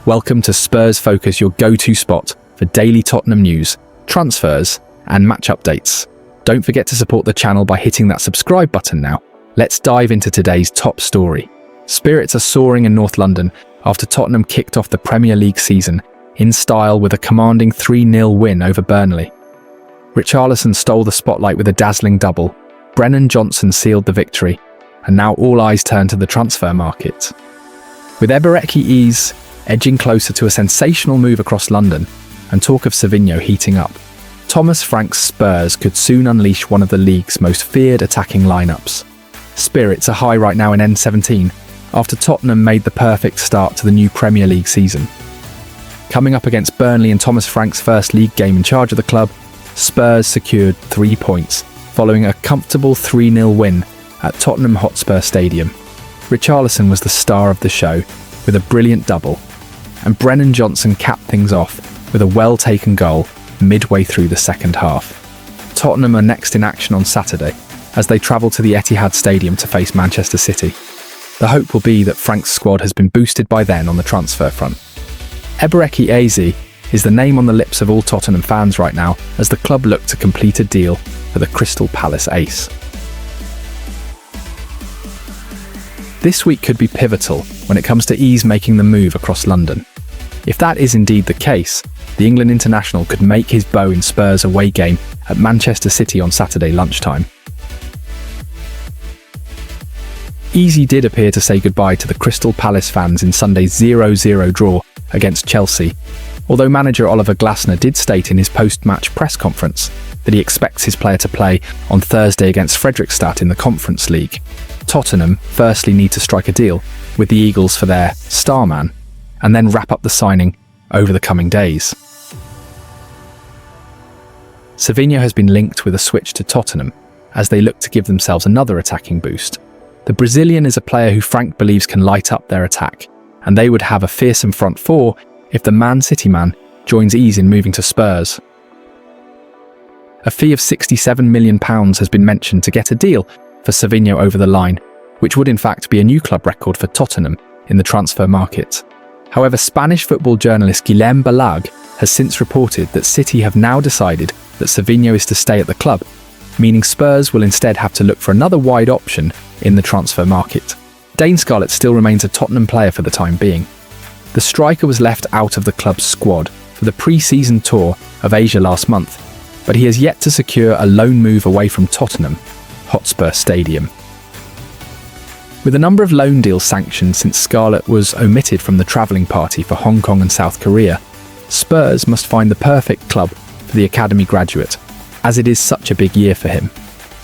Welcome to Spurs Focus, your go-to spot for daily Tottenham news, transfers, and match updates. Don't forget to support the channel by hitting that subscribe button now. Let's dive into today's top story. Spirits are soaring in North London after Tottenham kicked off the Premier League season in style with a commanding 3-0 win over Burnley. Richarlison stole the spotlight with a dazzling double. Brennan Johnson sealed the victory, and now all eyes turn to the transfer market. With Eberi Eze edging closer to a sensational move across London and talk of Savinho heating up, Thomas Frank's Spurs could soon unleash one of the league's most feared attacking lineups. Spirits are high right now in N17 after Tottenham made the perfect start to the new Premier League season. Coming up against Burnley in Thomas Frank's first league game in charge of the club, Spurs secured 3 points following a comfortable 3-0 win at Tottenham Hotspur Stadium. Richarlison was the star of the show with a brilliant double, and Brennan Johnson capped things off with a well-taken goal midway through the second half. Tottenham are next in action on Saturday as they travel to the Etihad Stadium to face Manchester City. The hope will be that Frank's squad has been boosted by then on the transfer front. Eberi Eze is the name on the lips of all Tottenham fans right now as the club look to complete a deal for the Crystal Palace ace. This week could be pivotal when it comes to Eze making the move across London. If that is indeed the case, the England international could make his bow in Spurs' away game at Manchester City on Saturday lunchtime. Eze did appear to say goodbye to the Crystal Palace fans in Sunday's 0-0 draw against Chelsea, although manager Oliver Glasner did state in his post-match press conference that he expects his player to play on Thursday against Fredrikstad in the Conference League. Tottenham firstly need to strike a deal with the Eagles for their star man, and then wrap up the signing over the coming days. Savinho has been linked with a switch to Tottenham as they look to give themselves another attacking boost. The Brazilian is a player who Frank believes can light up their attack, and they would have a fearsome front four if the Man City man joins Eze in moving to Spurs. A fee of £67 million has been mentioned to get a deal for Savinho over the line, which would in fact be a new club record for Tottenham in the transfer market. However, Spanish football journalist Guillem Balag has since reported that City have now decided that Savinho is to stay at the club, meaning Spurs will instead have to look for another wide option in the transfer market. Dane Scarlett still remains a Tottenham player for the time being. The striker was left out of the club's squad for the pre-season tour of Asia last month, but he has yet to secure a loan move away from Tottenham Hotspur Stadium. With a number of loan deals sanctioned since Scarlett was omitted from the travelling party for Hong Kong and South Korea, Spurs must find the perfect club for the academy graduate, as it is such a big year for him.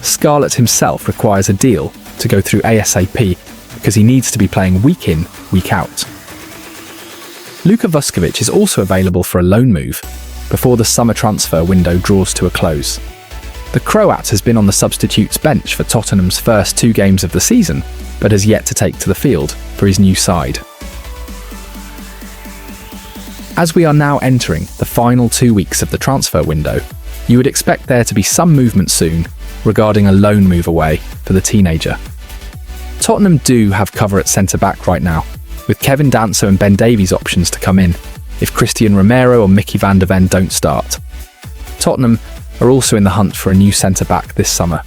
Scarlett himself requires a deal to go through ASAP because he needs to be playing week in, week out. Luka Vuskovic is also available for a loan move before the summer transfer window draws to a close. The Croat has been on the substitutes bench for Tottenham's first 2 games of the season, but has yet to take to the field for his new side. As we are now entering the final 2 weeks of the transfer window, you would expect there to be some movement soon regarding a loan move away for the teenager. Tottenham do have cover at centre-back right now, with Kevin Danso and Ben Davies options to come in if Christian Romero or Mickey van der Ven don't start. Tottenham are also in the hunt for a new centre-back this summer.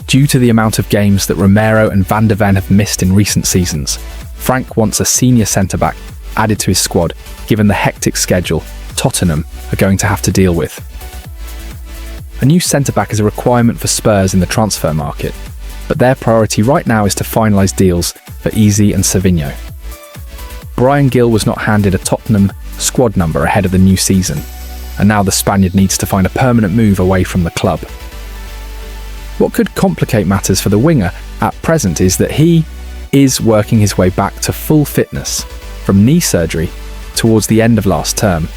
Due to the amount of games that Romero and van der Ven have missed in recent seasons, Frank wants a senior centre-back added to his squad, given the hectic schedule Tottenham are going to have to deal with. A new centre-back is a requirement for Spurs in the transfer market, but their priority right now is to finalise deals for Eze and Savinho. Brian Gill was not handed a Tottenham squad number ahead of the new season, and now the Spaniard needs to find a permanent move away from the club. What could complicate matters for the winger at present is that he is working his way back to full fitness from knee surgery towards the end of last term.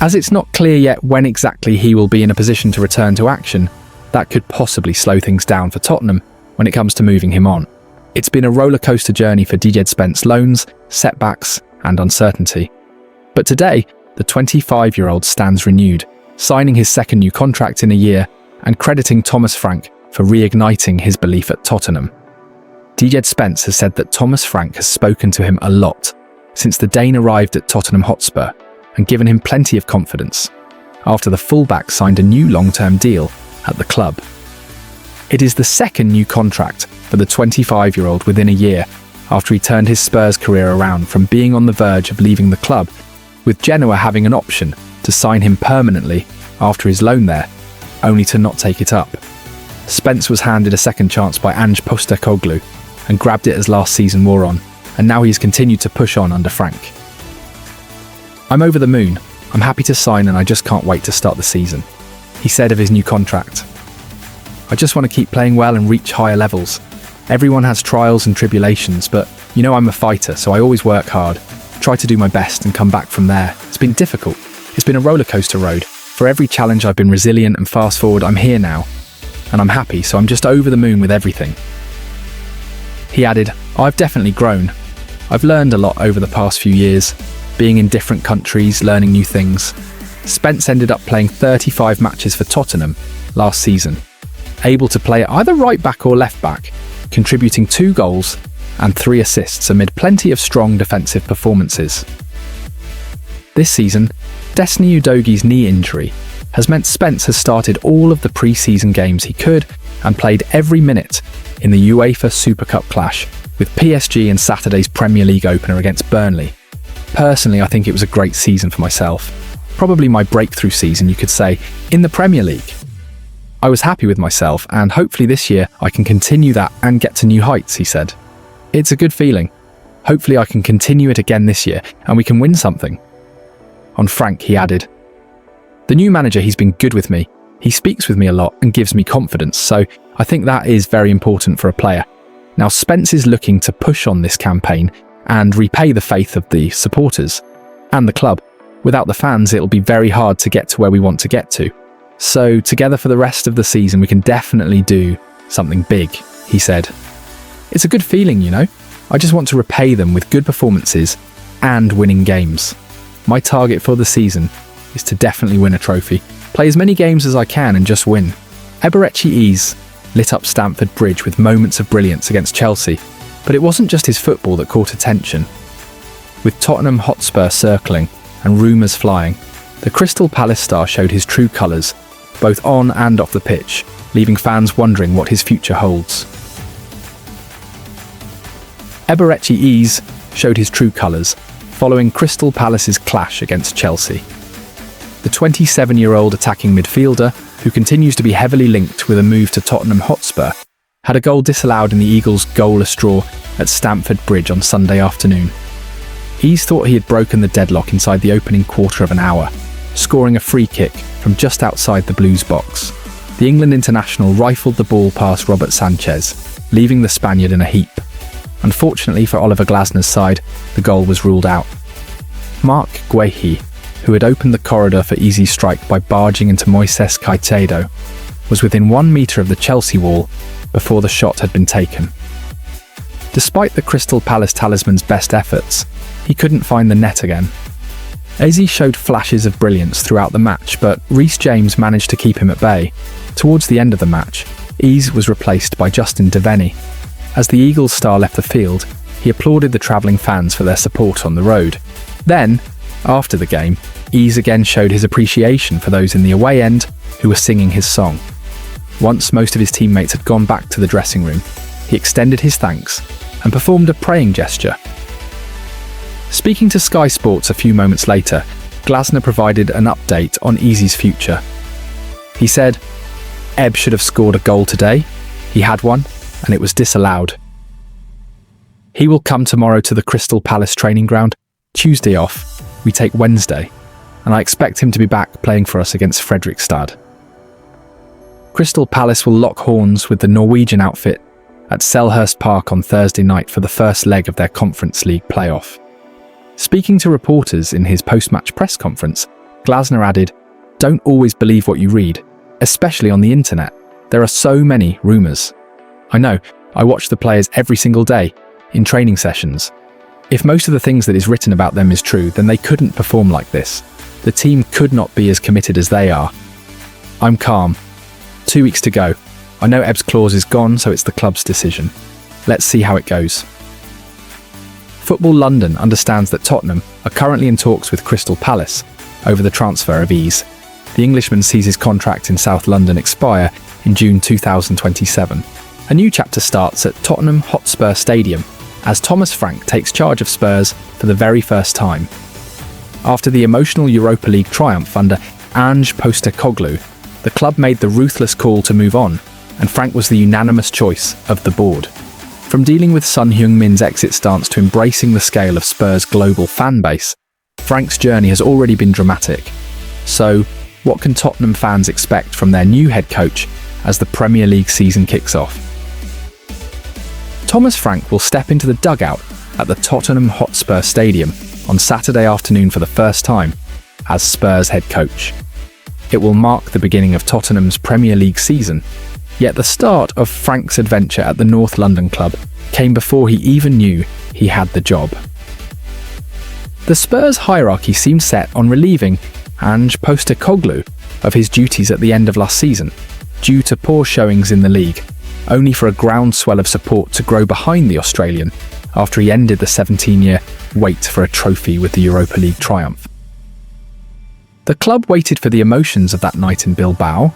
As it's not clear yet when exactly he will be in a position to return to action, that could possibly slow things down for Tottenham when it comes to moving him on. It's been a rollercoaster journey for Djed Spence loans, setbacks and uncertainty. But today, the 25-year-old stands renewed, signing his second new contract in a year and crediting Thomas Frank for reigniting his belief at Tottenham. Djed Spence has said that Thomas Frank has spoken to him a lot since the Dane arrived at Tottenham Hotspur and given him plenty of confidence, after the fullback signed a new long-term deal at the club. It is the second new contract for the 25-year-old within a year after he turned his Spurs career around from being on the verge of leaving the club, with Genoa having an option to sign him permanently after his loan there, only to not take it up. Spence was handed a second chance by Ange Postecoglou and grabbed it as last season wore on, and now he's continued to push on under Frank. "I'm over the moon. I'm happy to sign and I just can't wait to start the season," he said of his new contract. "I just want to keep playing well and reach higher levels. Everyone has trials and tribulations, but you know I'm a fighter, so I always work hard, try to do my best and come back from there. It's been difficult. It's been a rollercoaster road. For every challenge I've been resilient, and fast forward, I'm here now. And I'm happy, so I'm just over the moon with everything." He added, "I've definitely grown. I've learned a lot over the past few years, being in different countries, learning new things." Spence ended up playing 35 matches for Tottenham last season, able to play at either right back or left back, contributing 2 goals and 3 assists amid plenty of strong defensive performances. This season, Destiny Udogi's knee injury has meant Spence has started all of the pre-season games he could and played every minute in the UEFA Super Cup clash with PSG in Saturday's Premier League opener against Burnley. Personally, I think it was a great season for myself. Probably my breakthrough season, you could say, in the Premier League. I was happy with myself, and hopefully this year I can continue that and get to new heights, he said. "It's a good feeling. Hopefully I can continue it again this year and we can win something." On Frank, he added, "The new manager, he's been good with me. He speaks with me a lot and gives me confidence, so I think that is very important for a player. Now Spence is looking to push on this campaign and repay the faith of the supporters and the club. Without the fans, it'll be very hard to get to where we want to get to. So together for the rest of the season, we can definitely do something big," he said. "It's a good feeling, you know. I just want to repay them with good performances and winning games. My target for the season is to definitely win a trophy, play as many games as I can and just win." Eberi Eze lit up Stamford Bridge with moments of brilliance against Chelsea, but it wasn't just his football that caught attention. With Tottenham Hotspur circling and rumours flying, the Crystal Palace star showed his true colours, both on and off the pitch, leaving fans wondering what his future holds. Eberi Eze showed his true colours following Crystal Palace's clash against Chelsea. The 27-year-old attacking midfielder, who continues to be heavily linked with a move to Tottenham Hotspur, had a goal disallowed in the Eagles' goalless draw at Stamford Bridge on Sunday afternoon. Eze thought he had broken the deadlock inside the opening quarter of an hour, scoring a free kick from just outside the Blues box. The England international rifled the ball past Robert Sanchez, leaving the Spaniard in a heap. Unfortunately for Oliver Glasner's side, the goal was ruled out. Marc Guehi, who had opened the corridor for Eze's strike by barging into Moises Caicedo, was within 1 metre of the Chelsea wall before the shot had been taken. Despite the Crystal Palace talisman's best efforts, he couldn't find the net again. Eze showed flashes of brilliance throughout the match, but Reece James managed to keep him at bay. Towards the end of the match, Eze was replaced by Justin Devaney. As the Eagles star left the field, he applauded the travelling fans for their support on the road. Then, after the game, Eze again showed his appreciation for those in the away end who were singing his song. Once most of his teammates had gone back to the dressing room, he extended his thanks and performed a praying gesture. Speaking to Sky Sports a few moments later, Glasner provided an update on Eze's future. He said, "Eb should have scored a goal today. He had one, and it was disallowed. He will come tomorrow to the Crystal Palace training ground. Tuesday off, we take Wednesday, and I expect him to be back playing for us against Fredrikstad." Crystal Palace will lock horns with the Norwegian outfit at Selhurst Park on Thursday night for the first leg of their Conference League playoff. Speaking to reporters in his post-match press conference, Glasner added, "Don't always believe what you read, especially on the internet. There are so many rumours. I know, I watch the players every single day, in training sessions. If most of the things that is written about them is true, then they couldn't perform like this. The team could not be as committed as they are. I'm calm. 2 weeks to go. I know Eb's clause is gone, so it's the club's decision. Let's see how it goes." Football London understands that Tottenham are currently in talks with Crystal Palace over the transfer of Eze. The Englishman sees his contract in South London expire in June 2027. A new chapter starts at Tottenham Hotspur Stadium as Thomas Frank takes charge of Spurs for the very first time. After the emotional Europa League triumph under Ange Postecoglou, the club made the ruthless call to move on, and Frank was the unanimous choice of the board. From dealing with Son Heung-min's exit stance to embracing the scale of Spurs' global fan base, Frank's journey has already been dramatic. So, what can Tottenham fans expect from their new head coach as the Premier League season kicks off? Thomas Frank will step into the dugout at the Tottenham Hotspur Stadium on Saturday afternoon for the first time as Spurs head coach. It will mark the beginning of Tottenham's Premier League season, yet the start of Frank's adventure at the North London club came before he even knew he had the job. The Spurs hierarchy seemed set on relieving Ange Postecoglou of his duties at the end of last season, due to poor showings in the league, only for a groundswell of support to grow behind the Australian after he ended the 17-year wait for a trophy with the Europa League triumph. The club waited for the emotions of that night in Bilbao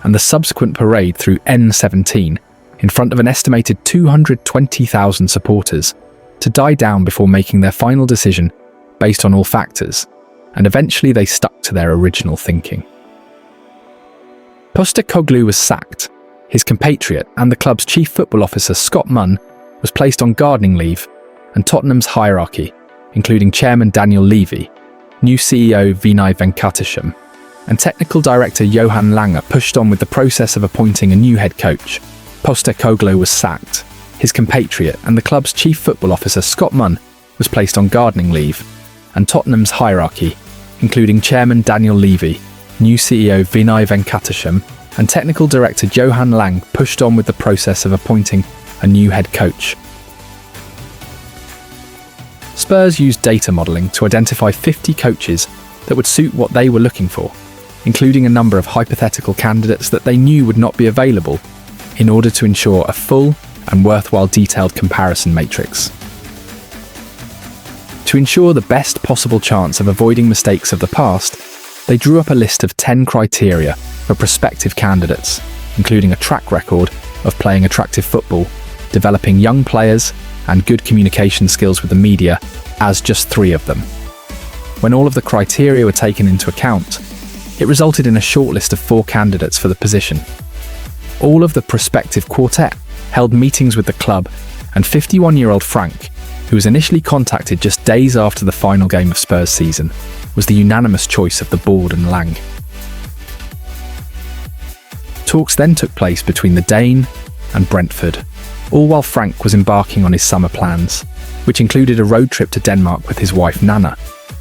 and the subsequent parade through N17 in front of an estimated 220,000 supporters to die down before making their final decision based on all factors, and eventually they stuck to their original thinking. Postecoglou was sacked. His compatriot and the club's chief football officer Scott Munn was placed on gardening leave, and Tottenham's hierarchy, including chairman Daniel Levy, new CEO Vinay Venkatesham, and technical director Johan Lange pushed on with the process of appointing a new head coach. Postecoglou was sacked. His compatriot and the club's chief football officer Scott Munn was placed on gardening leave, and Tottenham's hierarchy, including chairman Daniel Levy, new CEO Vinay Venkatesham, and technical director Johan Lange pushed on with the process of appointing a new head coach. Spurs used data modelling to identify 50 coaches that would suit what they were looking for, including a number of hypothetical candidates that they knew would not be available, in order to ensure a full and worthwhile detailed comparison matrix. To ensure the best possible chance of avoiding mistakes of the past, they drew up a list of 10 criteria for prospective candidates, including a track record of playing attractive football, developing young players, and good communication skills with the media as just 3 of them. When all of the criteria were taken into account, it resulted in a shortlist of 4 candidates for the position. All of the prospective quartet held meetings with the club, and 51-year-old Frank, who was initially contacted just days after the final game of Spurs season, was the unanimous choice of the board and Lang. Talks then took place between the Dane and Brentford, all while Frank was embarking on his summer plans, which included a road trip to Denmark with his wife Nana,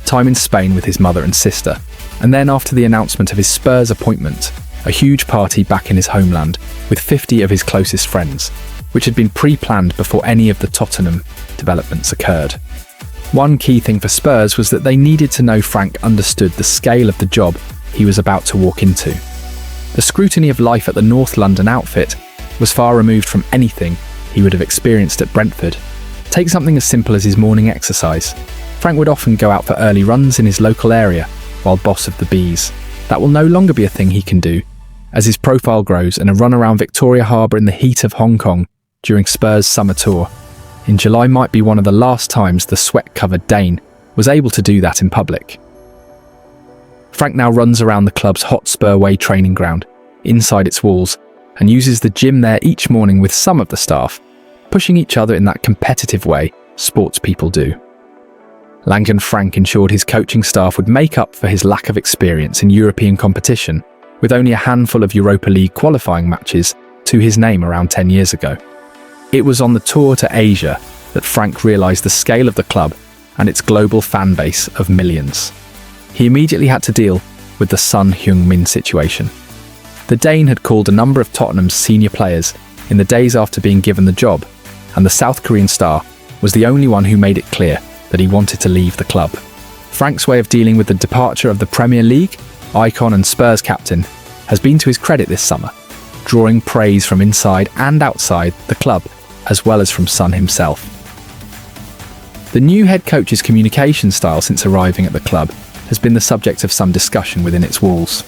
time in Spain with his mother and sister, and then after the announcement of his Spurs appointment, a huge party back in his homeland with 50 of his closest friends, which had been pre-planned before any of the Tottenham developments occurred. One key thing for Spurs was that they needed to know Frank understood the scale of the job he was about to walk into. The scrutiny of life at the North London outfit was far removed from anything he would have experienced at Brentford. Take something as simple as his morning exercise. Frank would often go out for early runs in his local area while boss of the Bees. That will no longer be a thing he can do, as his profile grows, and a run around Victoria Harbour in the heat of Hong Kong during Spurs' summer tour in July might be one of the last times the sweat-covered Dane was able to do that in public. Frank now runs around the club's Hotspur Way training ground, inside its walls, and uses the gym there each morning with some of the staff, pushing each other in that competitive way sports people do. Lang and Frank ensured his coaching staff would make up for his lack of experience in European competition, with only a handful of Europa League qualifying matches to his name around 10 years ago. It was on the tour to Asia that Frank realised the scale of the club and its global fan base of millions. He immediately had to deal with the Son Heung-min situation. The Dane had called a number of Tottenham's senior players in the days after being given the job, and the South Korean star was the only one who made it clear that he wanted to leave the club. Frank's way of dealing with the departure of the Premier League icon and Spurs captain has been to his credit this summer, drawing praise from inside and outside the club, as well as from Son himself. The new head coach's communication style since arriving at the club has been the subject of some discussion within its walls.